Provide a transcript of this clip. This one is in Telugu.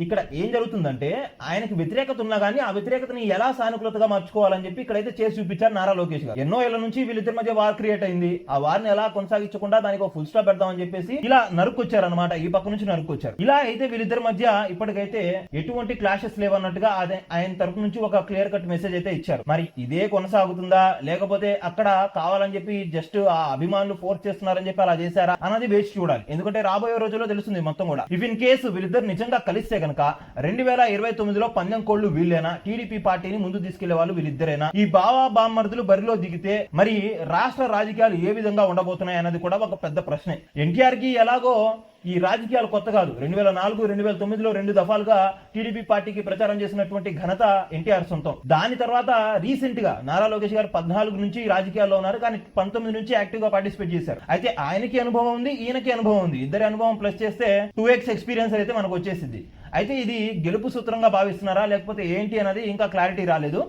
ఇక్కడ ఏం జరుగుతుందంటే ఆయనకి వ్యతిరేకత ఉన్నా కానీ ఆ వ్యతిరేకతని ఎలా సానుకూలతగా మార్చుకోవాలని చెప్పి ఇక్కడైతే చేసి చూపించారు నారా లోకేష్ గారు. ఎన్నో ఏళ్ల నుంచి వీళ్ళిద్దరి మధ్య వార్ క్రియేట్ అయింది. ఆ వార్ని ఎలా కొనసాగించకుండా దానికి ఒక ఫుల్ స్టాప్ పెడదామని చెప్పేసి ఇలా నరుక్కొచ్చారు అనమాట. ఈ పక్క నుంచి నరుక్కొచ్చారు. ఇలా అయితే వీళ్ళిద్దరి మధ్య ఇప్పటికైతే ఎటువంటి క్లాషెస్ లేవన్నట్టుగా ఆయన తరపు నుంచి ఒక క్లియర్ కట్ మెసేజ్ అయితే ఇచ్చారు. మరి ఇదే కొనసాగుతుందా లేకపోతే అక్కడ కావాలని చెప్పి జస్ట్ ఆ అభిమానులు ఫోర్స్ చేస్తున్నారని చెప్పి అలా చేశారా అన్నది వేచి చూడాలి. ఎందుకంటే రాబోయే రోజుల్లో తెలుస్తుంది మొత్తం కూడా. ఇఫ్ ఇన్ కేసు వీళ్ళిద్దరు నిజంగా కలిస్తే కనుక 2029లో పందెం కోళ్లు వీళ్ళేనా, టీడీపీ పార్టీని ముందు తీసుకెళ్లే వాళ్ళు వీళ్ళిద్దరేనా, ఈ బావా బామ్మర్దులు బరిలో దిగితే మరి రాష్ట్ర రాజకీయాలు ఏ విధంగా ఉండబోతున్నాయి అన్నది కూడా ఒక పెద్ద ప్రశ్నే. ఎన్టీఆర్ కి ఎలాగో ఈ రాజకీయాలు కొత్త కాదు. 2004, 2009లో 2 దఫాలుగా టీడీపీ పార్టీకి ప్రచారం చేసినటువంటి ఘనత ఎన్టీఆర్ సొంతం. దాని తర్వాత రీసెంట్ గా నారా లోకేష్ గారు 14 నుంచి రాజకీయాల్లో ఉన్నారు, కానీ 19 నుంచి యాక్టివ్ గా పార్టిసిపేట్ చేశారు. అయితే ఆయనకి అనుభవం ఉంది, ఈయనకి అనుభవం ఉంది. ఇద్దరి అనుభవం ప్లస్ చేస్తే 2x ఎక్స్పీరియన్స్ అయితే మనకు వచ్చేసింది. అయితే ఇది గెలుపు సూత్రంగా భావిస్తున్నారా లేకపోతే ఏంటి అన్నది ఇంకా క్లారిటీ రాలేదు.